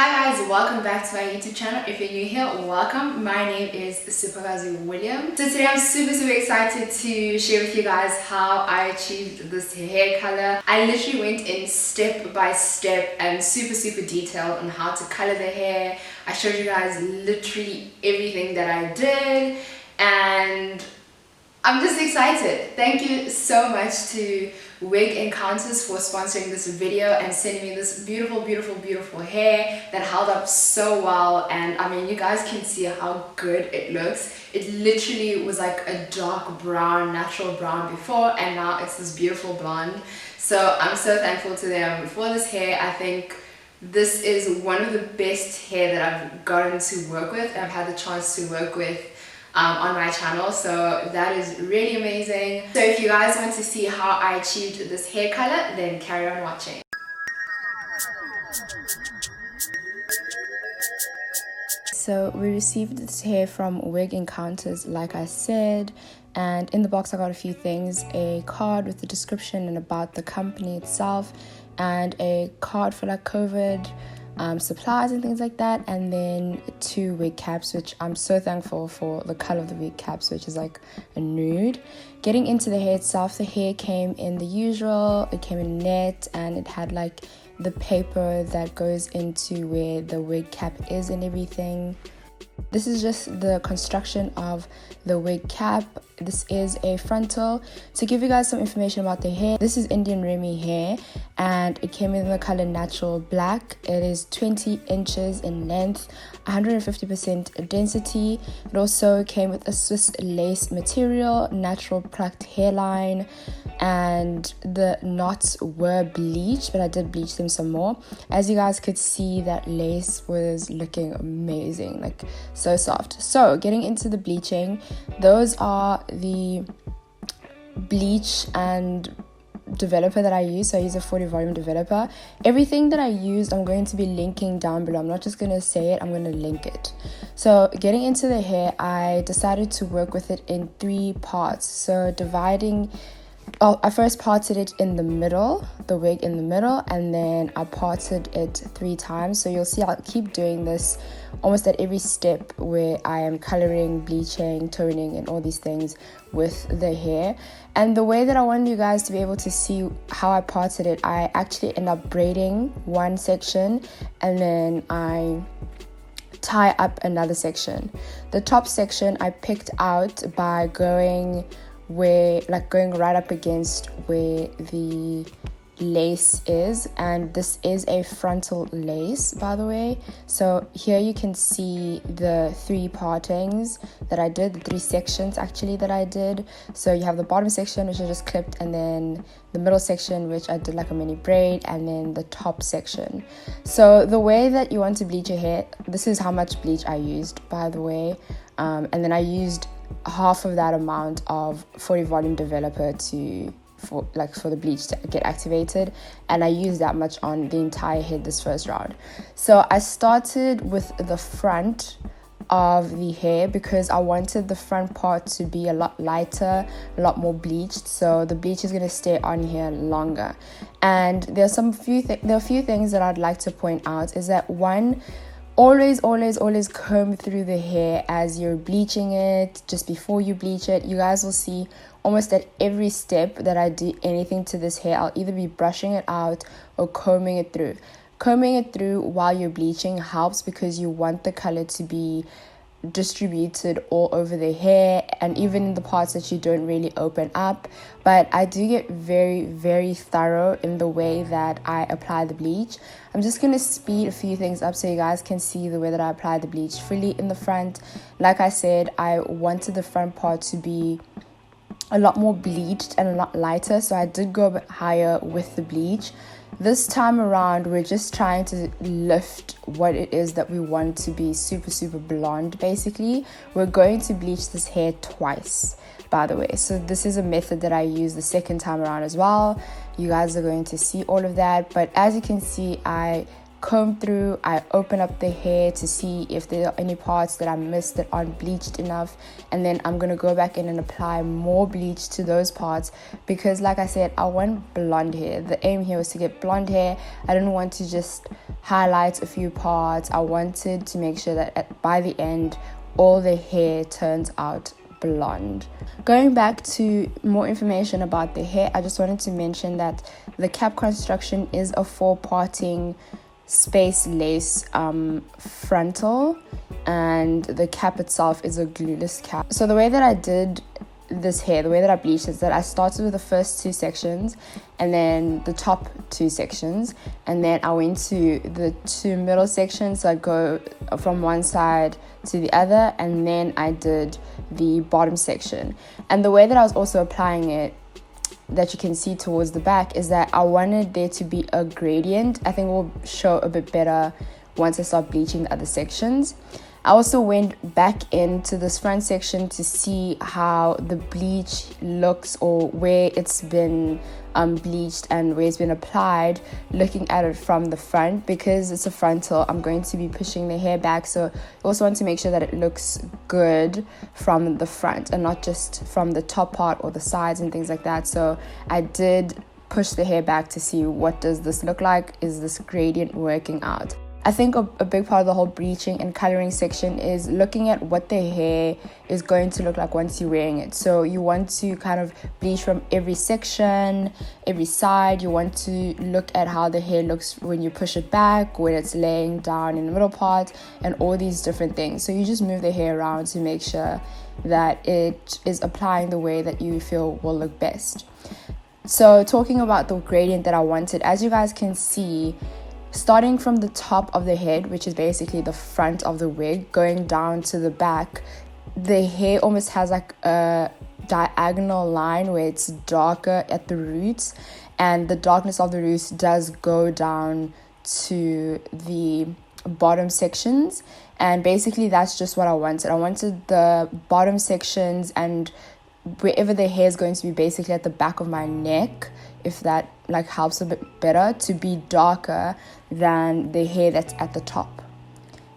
Hi guys, welcome back to my YouTube channel. If you're new here, welcome. My name is Supergazi William. So today I'm super excited to share with you guys how I achieved this hair color. I literally went in step by step and super detailed on how to color the hair. I showed you guys literally everything that I did and I'm just excited. Thank you so much to WigEncounters for sponsoring this video and sending me this beautiful hair that held up so well. And I mean, you guys can see how good it looks. It literally was like a dark brown, natural brown before, and now it's this beautiful blonde. So I'm so thankful to them for this hair. I think this is one of the best hair that I've gotten to work with. I've had the chance to work with on my channel, so that is really amazing. So if you guys want to see how I achieved this hair color, then carry on watching. So we received this hair from WigEncounters, like I said, and in the box I got a few things: a card with the description and about the company itself, and a card for like COVID supplies and things like that, and then 2 wig caps, which I'm so thankful for the color of the wig caps, which is like a nude. Getting into the hair itself, the hair came in the usual, it came in net, and it had like the paper that goes into where the wig cap is and everything. This is just the construction of the wig cap. This is a frontal. To give you guys some information about the hair, this is Indian Remy hair and it came in the color natural black. It is 20 inches in length, 150% density. It also came with a Swiss lace material, natural plucked hairline, and the knots were bleached, but I did bleach them some more. As you guys could see, that lace was looking amazing, like so soft. So getting into the bleaching, those are the bleach and developer that I use. So I use a 40 volume developer. Everything that I used I'm going to be linking down below. I'm not just going to say it, I'm going to link it. So getting into the hair, I decided to work with it in 3 parts. So I first parted it in the middle, the wig in the middle, and then I parted it 3 times. So you'll see I'll keep doing this almost at every step where I am coloring, bleaching, toning, and all these things with the hair. And the way that I wanted you guys to be able to see how I parted it, I actually end up braiding one section and then I tie up another section. The top section I picked out by going right up against where the lace is, and this is a frontal lace, by the way. So here you can see the 3 partings that I did, the 3 sections actually that I did. So you have the bottom section, which I just clipped, and then the middle section, which I did like a mini braid, and then the top section. So the way that you want to bleach your hair, this is how much bleach I used, by the way, and then I used half of that amount of 40 volume developer for the bleach to get activated, and I used that much on the entire head this first round. So I started with the front of the hair because I wanted the front part to be a lot lighter, a lot more bleached, so the bleach is going to stay on here longer. And there are a few things that I'd like to point out. Is that one, always comb through the hair as you're bleaching it. Just before you bleach it, you guys will see almost at every step that I do anything to this hair, I'll either be brushing it out or combing it through. Combing it through while you're bleaching helps because you want the color to be distributed all over the hair and even in the parts that you don't really open up. But I do get very thorough in the way that I apply the bleach. I'm just going to speed a few things up so you guys can see the way that I apply the bleach fully in the front. Like I said, I wanted the front part to be a lot more bleached and a lot lighter, so I did go a bit higher with the bleach. This time around, we're just trying to lift what it is that we want to be super blonde. Basically, we're going to bleach this hair twice, by the way. So this is a method that I use the second time around as well. You guys are going to see all of that. But as you can see, I comb through, I open up the hair to see if there are any parts that I missed that aren't bleached enough, and then I'm gonna go back in and apply more bleach to those parts, because like I said, I want blonde hair. The aim here was to get blonde hair. I didn't want to just highlight a few parts. I wanted to make sure that by the end all the hair turns out blonde. Going back to more information about the hair, I just wanted to mention that the cap construction is a 4-parting space lace frontal, and the cap itself is a glueless cap. So the way that I did this hair, the way that I bleached, is that I started with the first 2 sections and then the top 2 sections, and then I went to the 2 middle sections. So I go from one side to the other, and then I did the bottom section. And the way that I was also applying it, that you can see towards the back, is that I wanted there to be a gradient. I think it will show a bit better once I start bleaching the other sections. I also went back into this front section to see how the bleach looks, or where it's been bleached and where it's been applied, looking at it from the front. Because it's a frontal, I'm going to be pushing the hair back, so I also want to make sure that it looks good from the front and not just from the top part or the sides and things like that. So I did push the hair back to see, what does this look like? Is this gradient working out? I think a big part of the whole bleaching and coloring section is looking at what the hair is going to look like once you're wearing it. So you want to kind of bleach from every section, every side. You want to look at how the hair looks when you push it back, when it's laying down in the middle part, and all these different things. So you just move the hair around to make sure that it is applying the way that you feel will look best. So talking about the gradient that I wanted, as you guys can see, starting from the top of the head, which is basically the front of the wig, going down to the back, the hair almost has like a diagonal line where it's darker at the roots, and the darkness of the roots does go down to the bottom sections. And basically that's just what I wanted. I wanted the bottom sections and wherever the hair is going to be, basically at the back of my neck, if that like helps a bit better, to be darker than the hair that's at the top.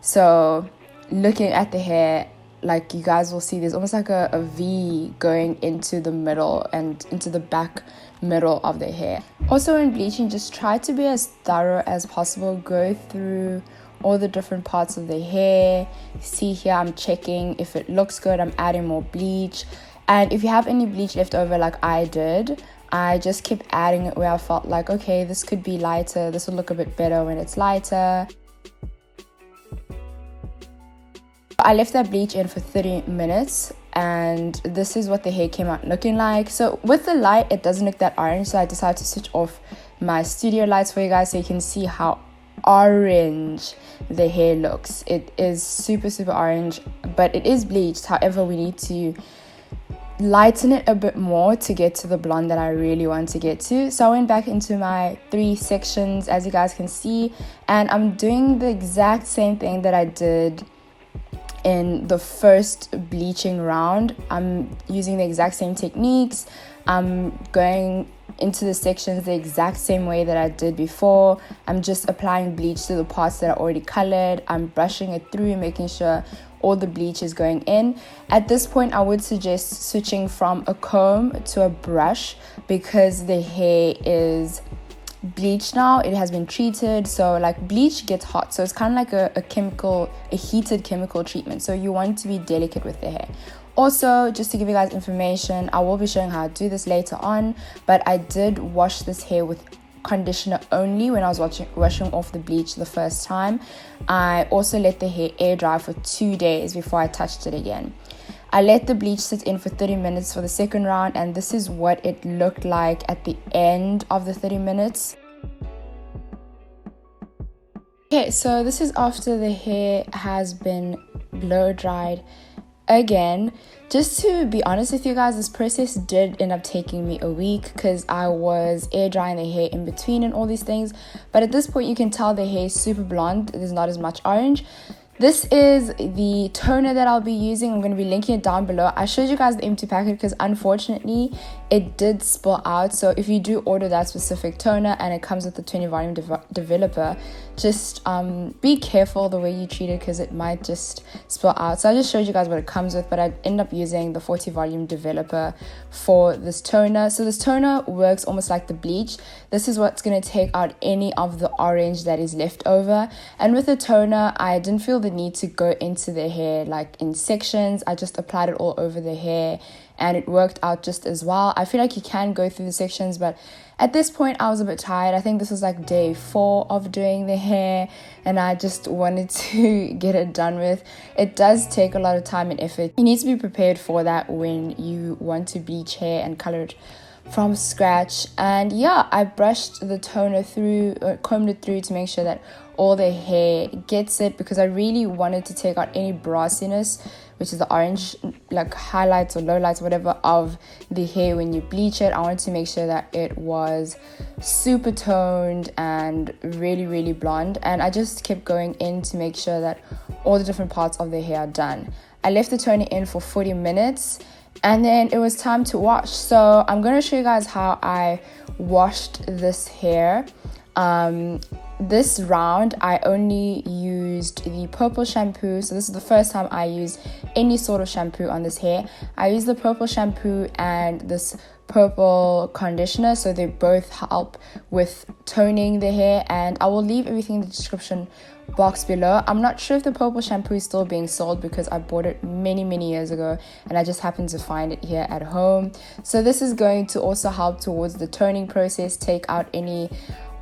So looking at the hair, like you guys will see, there's almost like a V going into the middle and into the back middle of the hair. Also in bleaching, just try to be as thorough as possible. Go through all the different parts of the hair. See here, I'm checking if it looks good, I'm adding more bleach. And if you have any bleach left over like I did, I just kept adding it where I felt like, okay, this could be lighter, this will look a bit better when it's lighter. I left that bleach in for 30 minutes, and this is what the hair came out looking like. So with the light, it doesn't look that orange, so I decided to switch off my studio lights for you guys so you can see how orange the hair looks. It is super orange, but it is bleached. However, we need to lighten it a bit more to get to the blonde that I really want to get to. So I went back into my 3 sections, as you guys can see, and I'm doing the exact same thing that I did in the first bleaching round. I'm using the exact same techniques. I'm going into the sections the exact same way that I did before. I'm just applying bleach to the parts that are already colored. I'm brushing it through, making sure all the bleach is going in. At this point, I would suggest switching from a comb to a brush, because the hair is bleached now. It has been treated, so like bleach gets hot, so it's kind of like a heated chemical treatment. So you want to be delicate with the hair. Also, just to give you guys information, I will be showing how to do this later on, but I did wash this hair with conditioner only when I was washing off the bleach the first time. I also let the hair air dry for 2 days before I touched it again. I let the bleach sit in for 30 minutes for the second round, and this is what it looked like at the end of the 30 minutes. Okay, so this is after the hair has been blow dried again. Just to be honest with you guys, this process did end up taking me a week because I was air drying the hair in between and all these things. But at this point, you can tell the hair is super blonde. There's not as much orange. This is the toner that I'll be using. I'm going to be linking it down below. I showed you guys the empty packet because unfortunately it did spill out. So if you do order that specific toner and it comes with the 20 volume developer, just be careful the way you treat it because it might just spill out. So I just showed you guys what it comes with, but I end up using the 40 volume developer for this toner. So this toner works almost like the bleach. This is what's going to take out any of the orange that is left over. And with the toner, I didn't feel the need to go into the hair like in sections. I just applied it all over the hair and it worked out just as well. I feel like you can go through the sections, but at this point I was a bit tired. I think this was like day 4 of doing the hair and I just wanted to get it done with. It does take a lot of time and effort. You need to be prepared for that when you want to bleach hair and color it from scratch. And yeah, I brushed the toner through, combed it through to make sure that all the hair gets it, because I really wanted to take out any brassiness, which is the orange like highlights or lowlights, whatever, of the hair when you bleach it. I wanted to make sure that it was super toned and really blonde, and I just kept going in to make sure that all the different parts of the hair are done. I left the toner in for 40 minutes and then it was time to wash. So I'm going to show you guys how I washed this hair. This round I only used the purple shampoo. So this is the first time I used any sort of shampoo on this hair. I used the purple shampoo and this purple conditioner, so they both help with toning the hair, and I will leave everything in the description box below. I'm not sure if the purple shampoo is still being sold because I bought it many years ago and I just happened to find it here at home. So this is going to also help towards the toning process, take out any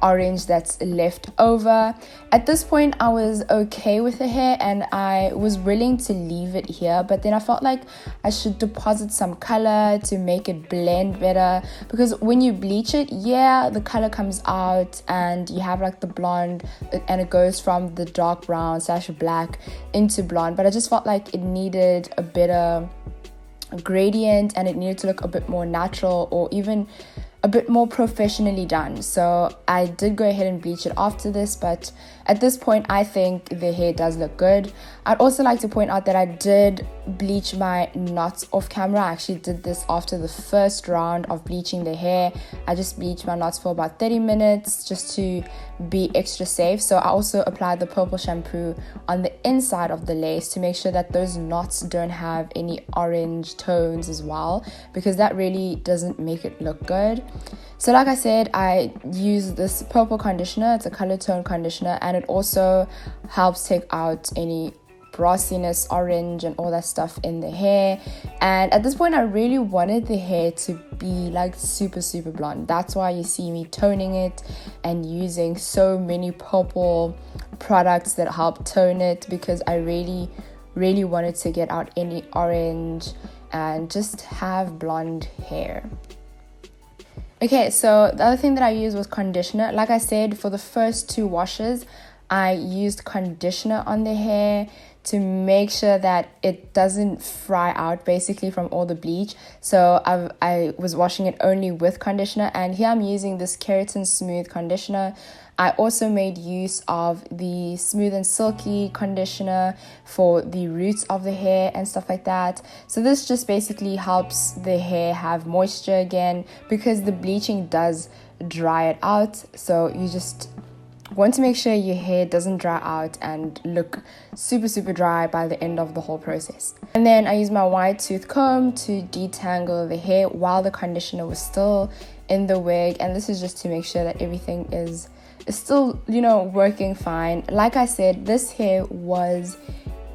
orange that's left over. At this point I was okay with the hair and I was willing to leave it here, but then I felt like I should deposit some color to make it blend better, because when you bleach it, yeah, the color comes out and you have like the blonde and it goes from the dark brown / black into blonde, but I just felt like it needed a better gradient and it needed to look a bit more natural or even a bit more professionally done. So I did go ahead and bleach it after this, but at this point I think the hair does look good. I'd also like to point out that I did bleach my knots off camera. I actually did this after the first round of bleaching the hair. I just bleached my knots for about 30 minutes just to be extra safe. So I also applied the purple shampoo on the inside of the lace to make sure that those knots don't have any orange tones as well, because that really doesn't make it look good. So like I said, I use this purple conditioner. It's a color tone conditioner and it also helps take out any brassiness, orange and all that stuff in the hair. And at this point I really wanted the hair to be like super blonde. That's why you see me toning it and using so many purple products that help tone it, because I really wanted to get out any orange and just have blonde hair. Okay, so the other thing that I used was conditioner. Like I said, for the first 2 washes, I used conditioner on the hair to make sure that it doesn't fry out basically from all the bleach. So I was washing it only with conditioner, and here I'm using this Keratin Smooth Conditioner. I also made use of the Smooth and Silky Conditioner for the roots of the hair and stuff like that. So this just basically helps the hair have moisture again, because the bleaching does dry it out. So you just want to make sure your hair doesn't dry out and look super dry by the end of the whole process. And then I used my wide tooth comb to detangle the hair while the conditioner was still in the wig, and this is just to make sure that everything is still, you know, working fine. Like I said, this hair was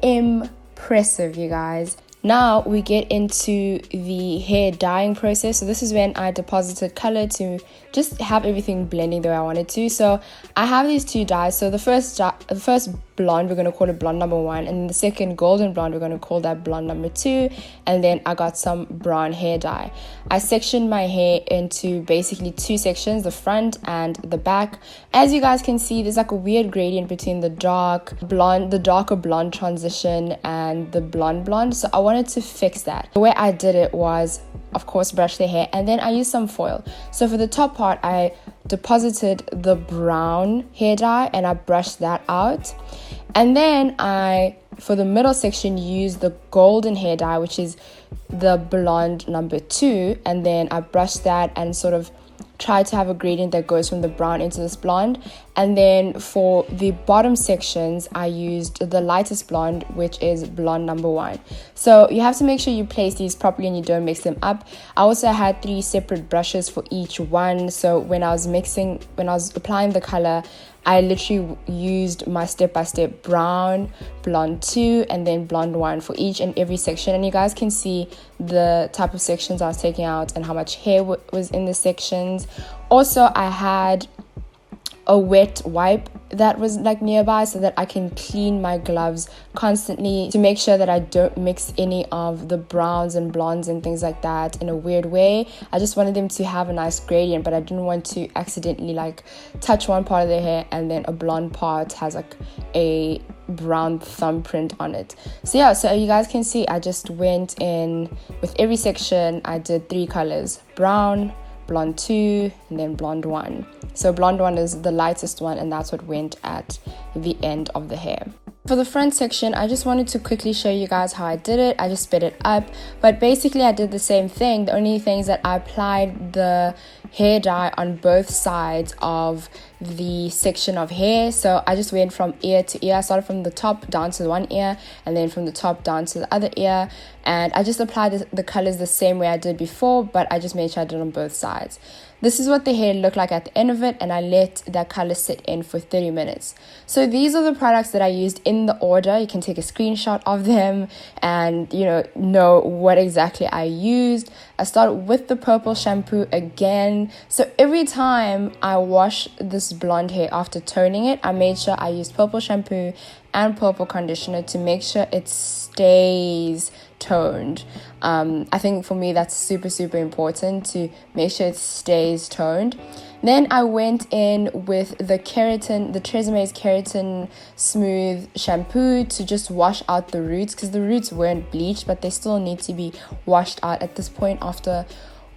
impressive, you guys. Now we get into the hair dyeing process. So this is when I deposited color to just have everything blending the way I wanted to. So I have these 2 dyes. So the first blonde, we're going to call it blonde number 1, and the second golden blonde, we're going to call that blonde number 2. And then I got some brown hair dye. I sectioned my hair into basically 2 sections, the front and the back. As you guys can see, there's like a weird gradient between the darker blonde transition and the blonde. So I wanted to fix that. The way I did it was, of course, brush the hair, and then I used some foil. So for the top part, I deposited the brown hair dye and I brushed that out. And then for the middle section, used the golden hair dye, which is the blonde number 2, and then I brushed that and sort of try to have a gradient that goes from the brown into this blonde. And then for the bottom sections, I used the lightest blonde, which is blonde number 1. So you have to make sure you place these properly and you don't mix them up. I also had 3 separate brushes for each one, so when I was applying the color, I literally used my step-by-step brown, blonde 2, and then blonde 1 for each and every section. And you guys can see the type of sections I was taking out and how much hair was in the sections. Also, I had a wet wipe that was like nearby so that I can clean my gloves constantly to make sure that I don't mix any of the browns and blondes and things like that in a weird way. I just wanted them to have a nice gradient, but I didn't want to accidentally like touch one part of their hair and then a blonde part has like a brown thumbprint on it. So yeah, so you guys can see I just went in with every section. I did 3 colors: brown, blonde 2, and then blonde 1. So blonde 1 is the lightest one, and that's what went at the end of the hair. For the front section, I just wanted to quickly show you guys how I did it. I just sped it up, but basically I did the same thing. The only thing is that I applied the hair dye on both sides of the section of hair. So I just went from ear to ear. I started from the top down to one ear, and then from the top down to the other ear, and I just applied the colors the same way I did before, but I just made sure I did it on both sides. This is what the hair looked like at the end of it, and I let that color sit in for 30 minutes. So these are the products that I used in the order. You can take a screenshot of them and know what exactly I used. I started with the purple shampoo again. So every time I wash this blonde hair after toning it, I made sure I used purple shampoo and purple conditioner to make sure it stays toned. I think for me that's super important, to make sure it stays toned. Then I went in with the Tresemme Keratin Smooth Shampoo to just wash out the roots, because the roots weren't bleached, but they still need to be washed out at this point after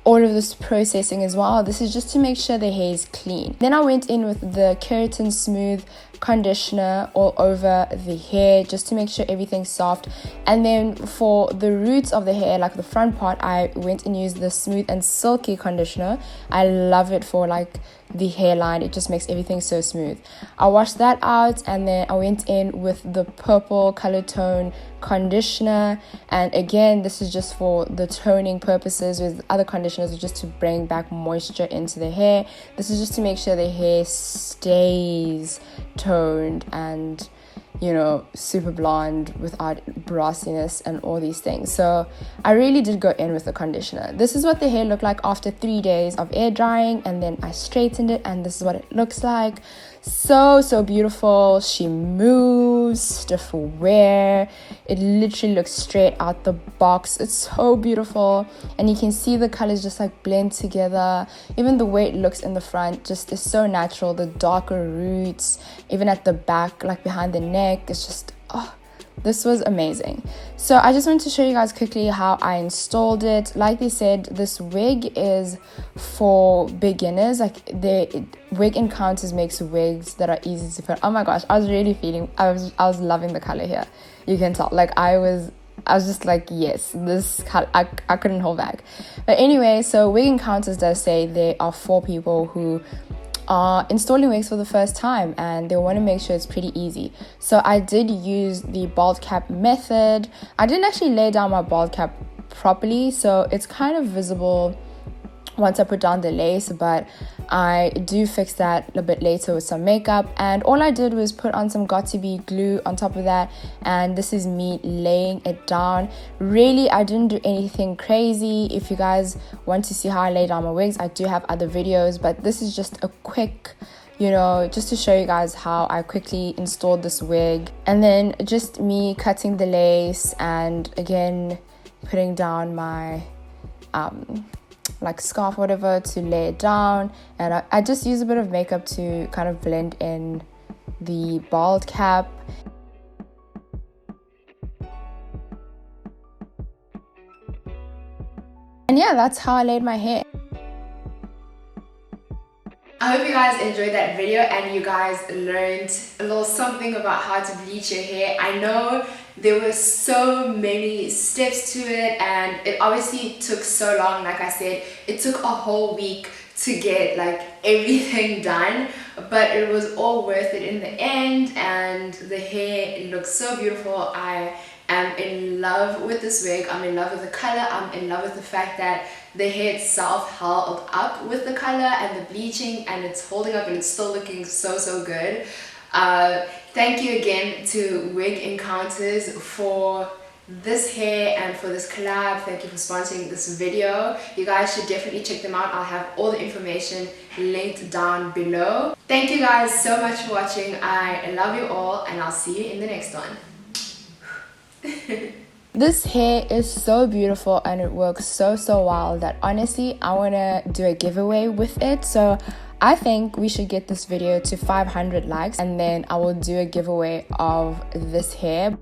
all of this processing as well. This is just to make sure the hair is clean. Then I went in with the Keratin Smooth conditioner all over the hair just to make sure everything's soft. And then for the roots of the hair, like the front part, I went and used the Smooth and Silky conditioner. I love it for like the hairline. It just makes everything so smooth. I washed that out, and then I went in with the purple color tone conditioner, and again this is just for the toning purposes. With other conditioners, just to bring back moisture into the hair. This is just to make sure the hair stays toned and super blonde without brassiness and all these things. So I really did go in with the conditioner. This is what the hair looked like after 3 days of air drying, and then I straightened it, and this is what it looks like. So beautiful. She moves, stiff wear. It literally looks straight out the box. It's so beautiful, and you can see the colors just like blend together. Even the way it looks in the front just is so natural. The darker roots, even at the back, like behind the neck, it's just this was amazing. So I just wanted to show you guys quickly how I installed it. Like they said, this wig is for beginners. Like WigEncounters makes wigs that are easy to put. Oh my gosh, I was loving the color here. You can tell. Like I was just like, yes, this color, I couldn't hold back. But anyway, so WigEncounters does say they are for people who are installing wigs for the first time and they want to make sure it's pretty easy. So I did use the bald cap method. I didn't actually lay down my bald cap properly, so it's kind of visible once I put down the lace, but I do fix that a bit later with some makeup. And all I did was put on some Got2b glue on top of that, and this is me laying it down. Really, I didn't do anything crazy. If you guys want to see how I lay down my wigs, I do have other videos, but this is just a quick, just to show you guys how I quickly installed this wig. And then just me cutting the lace, and again putting down my like scarf or whatever to lay it down. And I just use a bit of makeup to kind of blend in the bald cap. And yeah, that's how I laid my hair. I hope you guys enjoyed that video and you guys learned a little something about how to bleach your hair. I know there were so many steps to it and it obviously took so long. Like I said, it took a whole week to get like everything done, but it was all worth it in the end and the hair looks so beautiful. I am in love with this wig. I'm in love with the color. I'm in love with the fact that the hair itself held up with the color and the bleaching, and it's holding up and it's still looking so good. Thank you again to WigEncounters for this hair and for this collab. Thank you for sponsoring this video. You guys should definitely check them out. I'll have all the information linked down below. Thank you guys so much for watching. I love you all and I'll see you in the next one. This hair is so beautiful and it works so well that honestly I want to do a giveaway with it. So I think we should get this video to 500 likes and then I will do a giveaway of this hair.